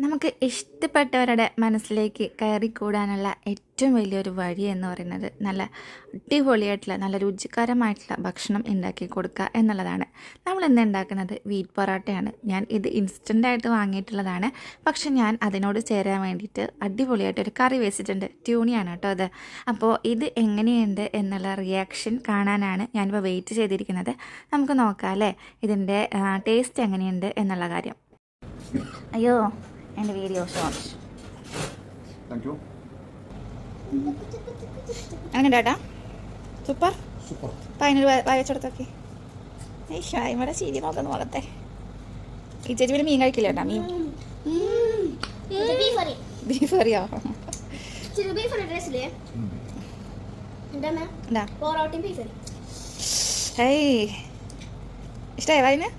നമുക്ക് ഇഷ്ടപ്പെട്ടവരുടെ മനസ്സിലേക്ക് കയറിക്കൂടാനുള്ള ഏറ്റവും വലിയൊരു വഴി എന്ന് പറയുന്നത് നല്ല അടിപൊളിയായിട്ടുള്ള നല്ല രുചികരമായിട്ടുള്ള ഭക്ഷണം ഉണ്ടാക്കി കൊടുക്കുക എന്നുള്ളതാണ്. നമ്മൾ ഇന്ന് ഉണ്ടാക്കുന്നത് വീറ്റ് പൊറോട്ടയാണ്. ഞാൻ ഇത് ഇൻസ്റ്റൻ്റായിട്ട് വാങ്ങിയിട്ടുള്ളതാണ്. പക്ഷെ ഞാൻ അതിനോട് ചേരാൻ വേണ്ടിയിട്ട് അടിപൊളിയായിട്ടൊരു കറി വെച്ചിട്ടുണ്ട്. ട്യൂണിയാണ് കേട്ടോ അത്. അപ്പോൾ ഇത് എങ്ങനെയുണ്ട് എന്നുള്ള റിയാക്ഷൻ കാണാനാണ് ഞാനിപ്പോൾ വെയിറ്റ് ചെയ്തിരിക്കുന്നത്. നമുക്ക് നോക്കാം അല്ലേ ഇതിൻ്റെ ടേസ്റ്റ് എങ്ങനെയുണ്ട് എന്നുള്ള കാര്യം. അയ്യോ എൻ്റെ വീഡിയോ ഷോർട്ട് അങ്ങനെ ഡാട്ടാ സൂപ്പർ അപ്പം അതിനൊരു വായിച്ചെടുത്തൊക്കെ ഇവിടെ ശരി നോക്കുന്ന മുഖത്തെ ഈ ചേച്ചി പിന്നെ മീൻ കഴിക്കില്ല കേട്ടാ. മീൻ ബീഫ് കറിയോ ഏയ് ഇഷ്ടമായി വായിന്